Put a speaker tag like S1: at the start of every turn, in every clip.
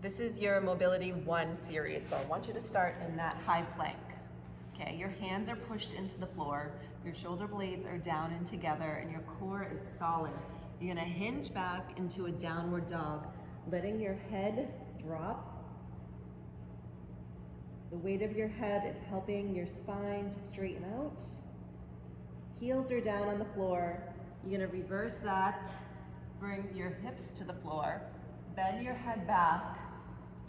S1: This is your Mobility 1 series, so I want you to start in that high plank. Okay, your hands are pushed into the floor, your shoulder blades are down and together, and your core is solid. You're gonna hinge back into a downward dog, letting your head drop. The weight of your head is helping your spine to straighten out. Heels are down on the floor. You're gonna reverse that, bring your hips to the floor, bend your head back,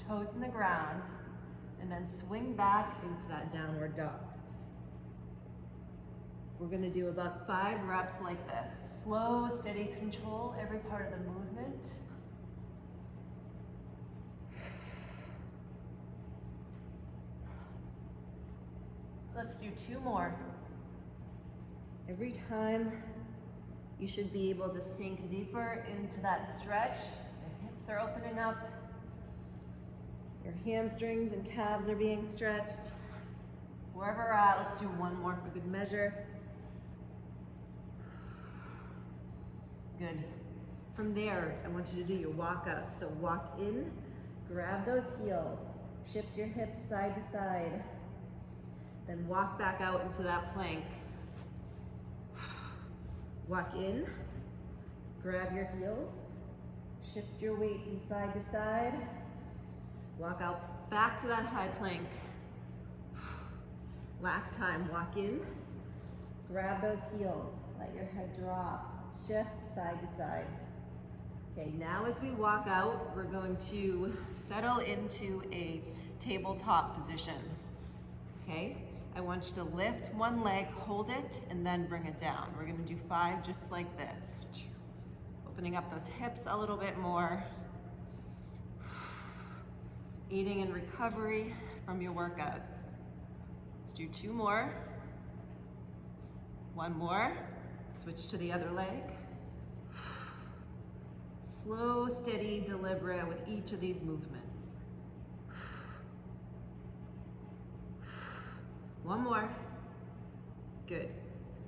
S1: toes in the ground, and then swing back into that downward dog. We're gonna do about 5 reps like this. Slow, steady control every part of the movement. Let's do 2 more. Every time you should be able to sink deeper into that stretch. The hips are opening up. Your hamstrings and calves are being stretched. Wherever we're at, let's do 1 more for good measure. Good. From there, I want you to do your walkouts. So walk in, grab those heels, shift your hips side to side, then walk back out into that plank. Walk in, grab your heels, shift your weight from side to side, walk out back to that high plank. Last time, walk in, grab those heels, let your head drop, shift side to side. Okay, now as we walk out, we're going to settle into a tabletop position. Okay, I want you to lift one leg, hold it, and then bring it down. We're gonna do 5 just like this. Opening up those hips a little bit more. Aiding in recovery from your workouts. Let's do 2 more. 1 more. Switch to the other leg. Slow, steady, deliberate with each of these movements. 1 more. Good.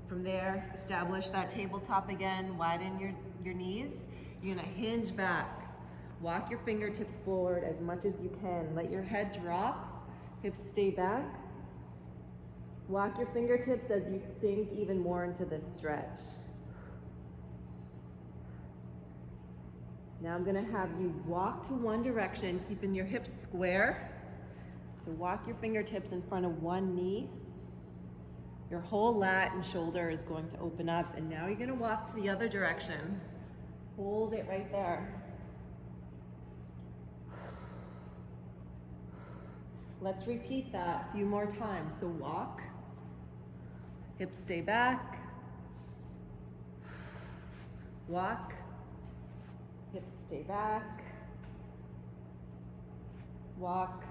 S1: From there, establish that tabletop again. Widen your knees. You're gonna hinge back. Walk your fingertips forward as much as you can. Let your head drop. Hips stay back. Walk your fingertips as you sink even more into this stretch. Now I'm gonna have you walk to one direction, keeping your hips square. So walk your fingertips in front of one knee. Your whole lat and shoulder is going to open up, and now you're gonna walk to the other direction. Hold it right there. Let's repeat that a few more times. So walk, hips stay back. Walk, hips stay back. Walk,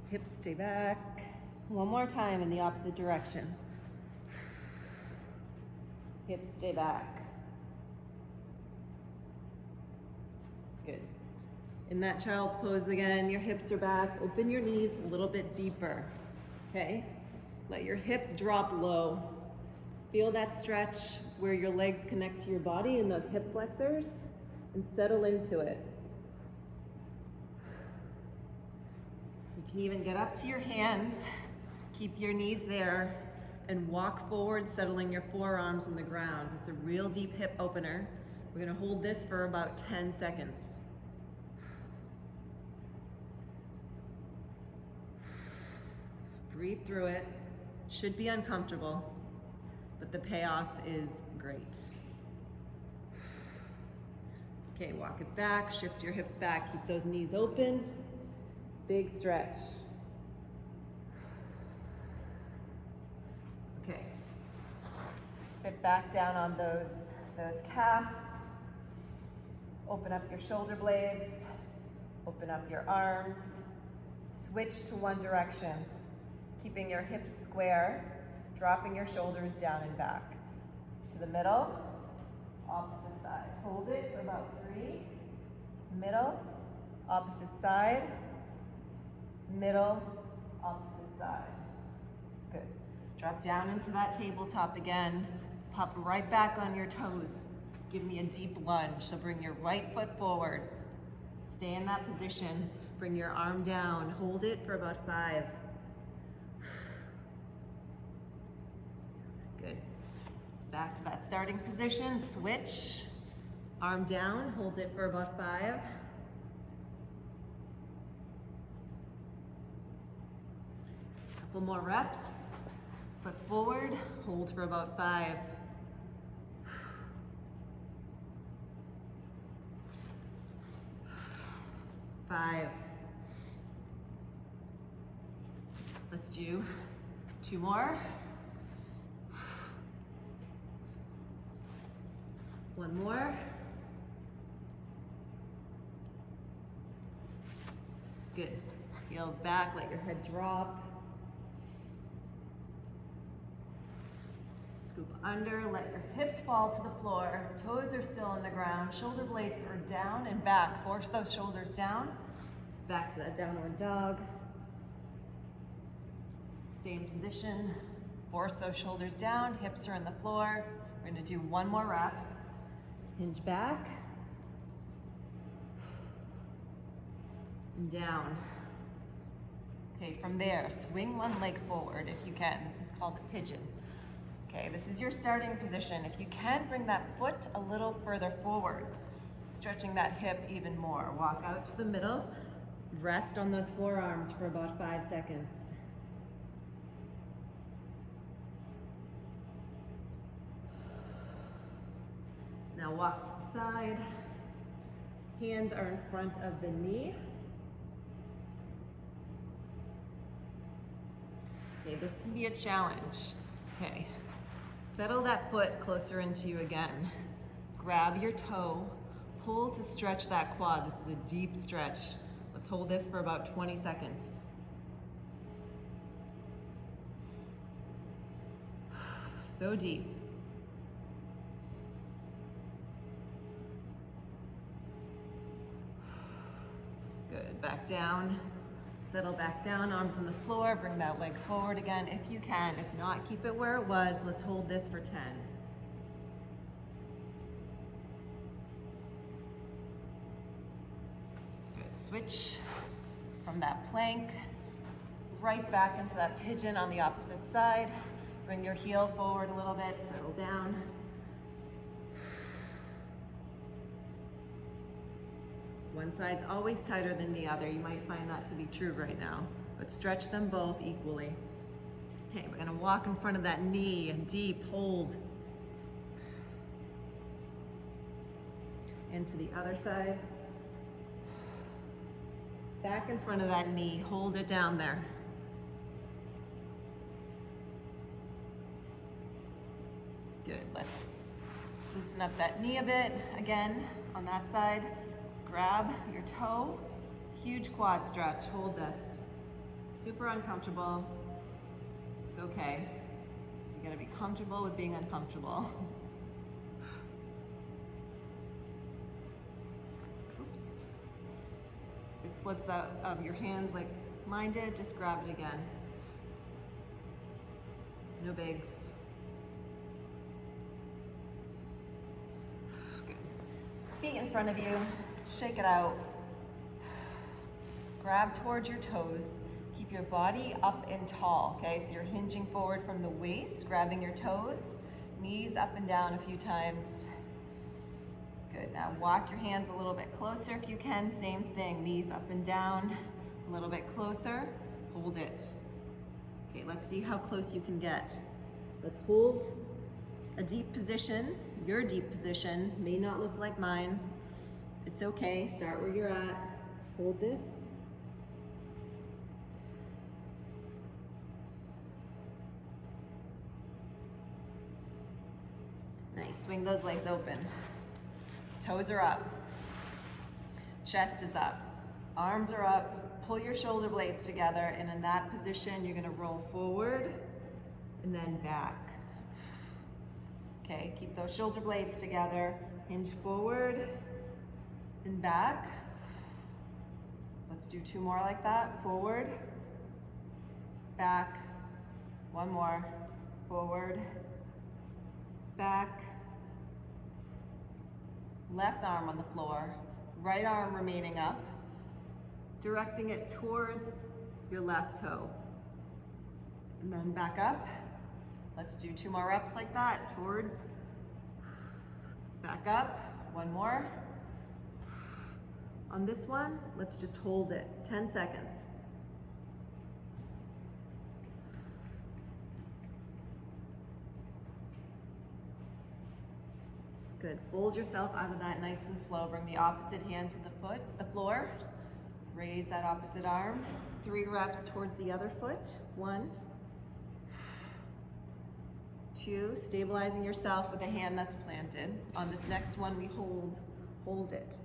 S1: hips stay back. 1 more time in the opposite direction. Hips stay back. Good. In that child's pose again, your hips are back. Open your knees a little bit deeper. Okay? Let your hips drop low. Feel that stretch where your legs connect to your body and those hip flexors, and settle into it. You can even get up to your hands, keep your knees there, and walk forward, settling your forearms on the ground. It's a real deep hip opener. We're gonna hold this for about 10 seconds. Breathe through it. Should be uncomfortable, but the payoff is great. Okay, walk it back, shift your hips back, keep those knees open. Big stretch. Okay. Sit back down on those calves. Open up your shoulder blades. Open up your arms. Switch to one direction, keeping your hips square, dropping your shoulders down and back. To the middle, opposite side. Hold it for about 3. Middle, opposite side. Middle, opposite side. Good. Drop down into that tabletop again. Pop right back on your toes. Give me a deep lunge. So bring your right foot forward. Stay in that position. Bring your arm down. Hold it for about 5. Good. Back to that starting position. Switch. Arm down. Hold it for about 5. Couple more reps. Foot forward. Hold for about 5. 5. Let's do 2 more. 1 more. Good. Heels back, let your head drop. Scoop under, let your hips fall to the floor. Toes are still on the ground. Shoulder blades are down and back. Force those shoulders down. Back to that downward dog. Same position. Force those shoulders down. Hips are in the floor. We're going to do 1 more rep. Hinge back. And down. Okay, from there, swing one leg forward if you can. This is called a pigeon. Okay, this is your starting position. If you can, bring that foot a little further forward, stretching that hip even more. Walk out to the middle. Rest on those forearms for about 5 seconds. Now walk to the side. Hands are in front of the knee. Okay, this can be a challenge. Okay, settle that foot closer into you again. Grab your toe, pull to stretch that quad. This is a deep stretch. Let's hold this for about 20 seconds. So deep. Good, back down. Settle back down, arms on the floor, bring that leg forward again if you can. If not, keep it where it was. Let's hold this for 10. Good, switch from that plank, right back into that pigeon on the opposite side. Bring your heel forward a little bit, settle down. One side's always tighter than the other. You might find that to be true right now, but stretch them both equally. Okay, we're gonna walk in front of that knee, deep hold. Into the other side. Back in front of that knee, hold it down there. Good, let's loosen up that knee a bit. Again, on that side. Grab your toe, huge quad stretch, hold this. Super uncomfortable, it's okay. You gotta be comfortable with being uncomfortable. Oops. It slips out of your hands like mine did, just grab it again. No bigs. Good. Feet in front of you. Shake it out. Grab towards your toes. Keep your body up and tall, okay? So you're hinging forward from the waist, grabbing your toes, knees up and down a few times. Good, now walk your hands a little bit closer if you can. Same thing, knees up and down, a little bit closer. Hold it. Okay, let's see how close you can get. Let's hold a deep position. Your deep position may not look like mine. It's okay, start where you're at. Hold this. Nice, swing those legs open. Toes are up. Chest is up. Arms are up. Pull your shoulder blades together, and in that position, you're gonna roll forward and then back. Okay, keep those shoulder blades together. Hinge forward and back. Let's do 2 more like that. Forward, back. 1 more. Forward, back. Left arm on the floor. Right arm remaining up, directing it towards your left toe. And then back up. Let's do 2 more reps like that, towards, back up, 1 more. On this one, let's just hold it, 10 seconds. Good, fold yourself out of that nice and slow. Bring the opposite hand to the floor. Raise that opposite arm. 3 reps towards the other foot. 1, 2, stabilizing yourself with a hand that's planted. On this next one, we hold it.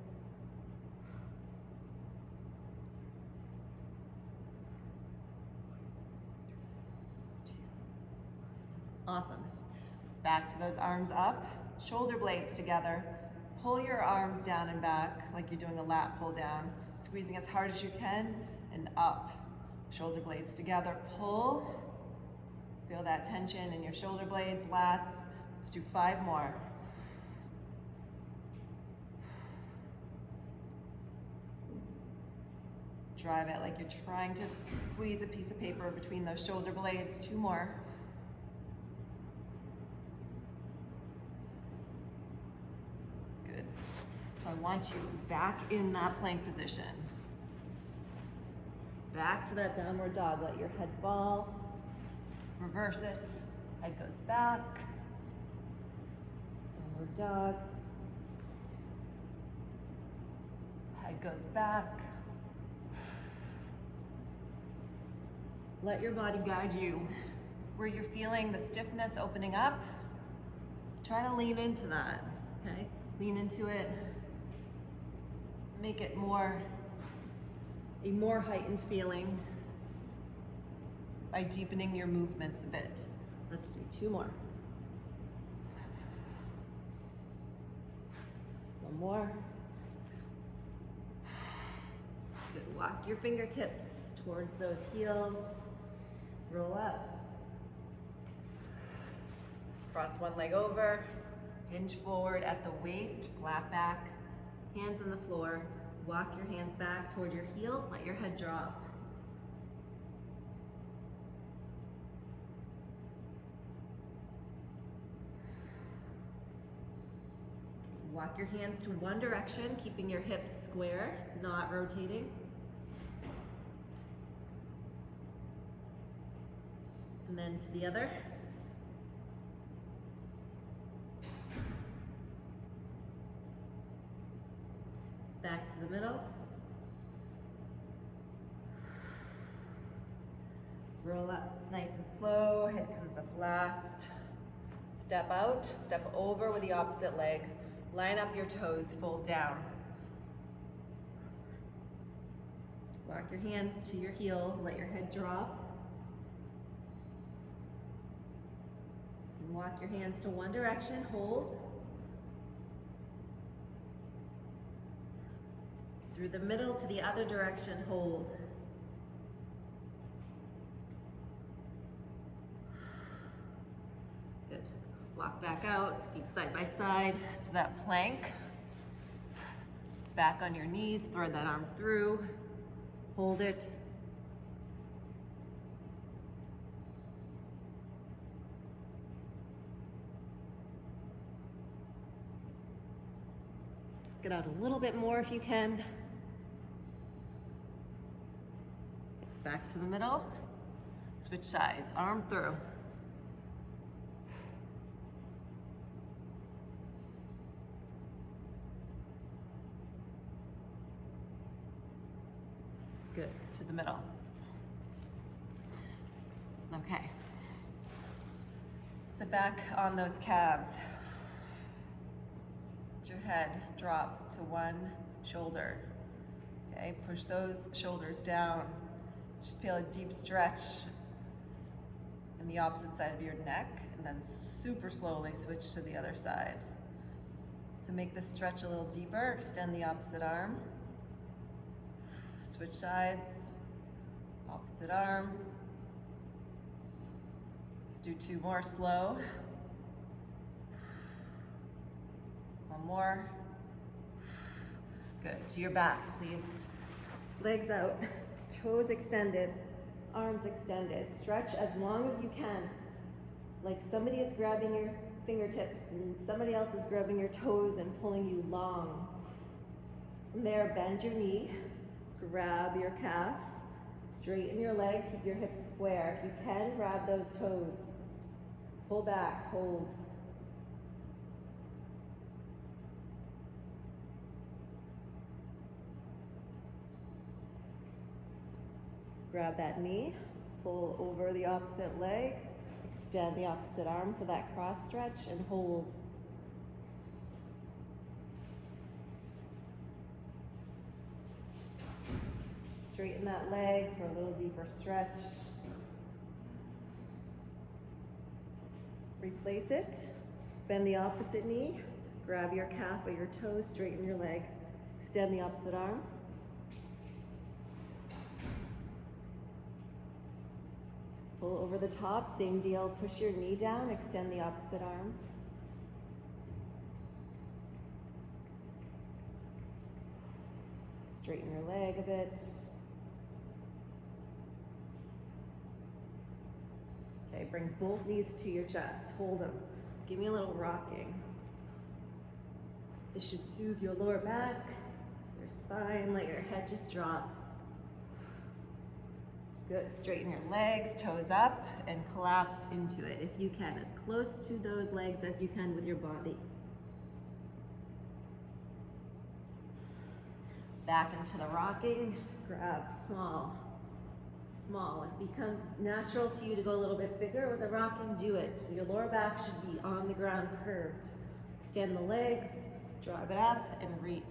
S1: Awesome. Back to those arms up, shoulder blades together. Pull your arms down and back like you're doing a lat pull down, squeezing as hard as you can and up. Shoulder blades together, pull. Feel that tension in your shoulder blades, lats. Let's do 5 more. Drive it like you're trying to squeeze a piece of paper between those shoulder blades. 2 more. Good. So I want you back in that plank position. Back to that downward dog. Let your head fall. Reverse it. Head goes back. Downward dog. Head goes back. Let your body guide you. Where you're feeling the stiffness opening up, try to lean into that, okay? Lean into it. Make it a more heightened feeling by deepening your movements a bit. Let's do 2 more. 1 more. Good, walk your fingertips towards those heels. Roll up. Cross one leg over. Hinge forward at the waist, flat back. Hands on the floor. Walk your hands back toward your heels. Let your head drop. Walk your hands to one direction, keeping your hips square, not rotating. And then to the other. Back to the middle. Roll up nice and slow, head comes up last. Step out, step over with the opposite leg. Line up your toes, fold down. Walk your hands to your heels, let your head drop. And walk your hands to one direction, hold. Through the middle to the other direction, hold. Good. Walk back out, feet side by side to that plank. Back on your knees, thread that arm through, hold it. Get out a little bit more if you can. Back to the middle, switch sides, arm through. Good, to the middle. Okay. Sit back on those calves. Let your head drop to one shoulder. Okay, push those shoulders down. You should feel a deep stretch in the opposite side of your neck, and then super slowly switch to the other side. To make this stretch a little deeper, extend the opposite arm. Switch sides, opposite arm. Let's do 2 more slow. 1 more. Good, to your backs, please. Legs out, toes extended, arms extended. Stretch as long as you can. Like somebody is grabbing your fingertips and somebody else is grabbing your toes and pulling you long. From there, bend your knee, grab your calf, straighten your leg, keep your hips square. If you can, grab those toes. Pull back, hold. Grab that knee, pull over the opposite leg, extend the opposite arm for that cross stretch and hold. Straighten that leg for a little deeper stretch. Replace it, bend the opposite knee, grab your calf or your toes, straighten your leg, extend the opposite arm. Pull over the top, same deal, push your knee down, extend the opposite arm. Straighten your leg a bit. Okay, bring both knees to your chest, hold them. Give me a little rocking. This should soothe your lower back, your spine, let your head just drop. Good, straighten your legs, toes up, and collapse into it if you can, as close to those legs as you can with your body. Back into the rocking, grab small, small. It becomes natural to you to go a little bit bigger with the rocking, do it. So your lower back should be on the ground curved. Extend the legs, drive it up, and reach.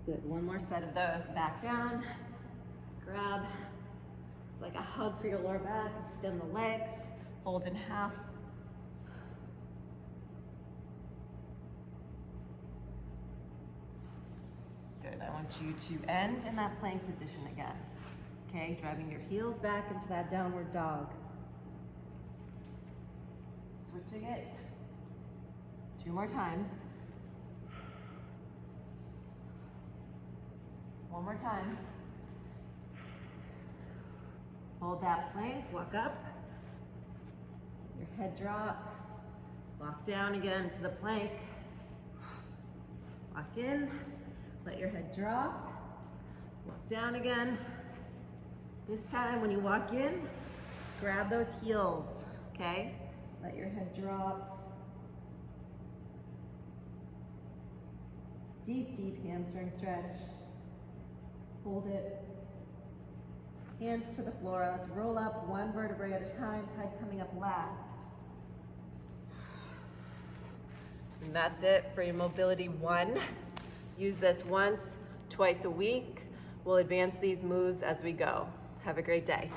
S1: Good, one more set of those. Back down, grab. It's like a hug for your lower back. Extend the legs, fold in half. Good, I want you to end in that plank position again. Okay, driving your heels back into that downward dog. Switching it. 2 more times. 1 more time. Hold that plank, walk up. Your head drop. Walk down again to the plank. Walk in, let your head drop. Walk down again. This time when you walk in, grab those heels, okay? Let your head drop. Deep, deep hamstring stretch. Hold it. Hands to the floor. Let's roll up 1 vertebrae at a time, head coming up last. And that's it for your mobility 1. Use this once, twice a week. We'll advance these moves as we go. Have a great day.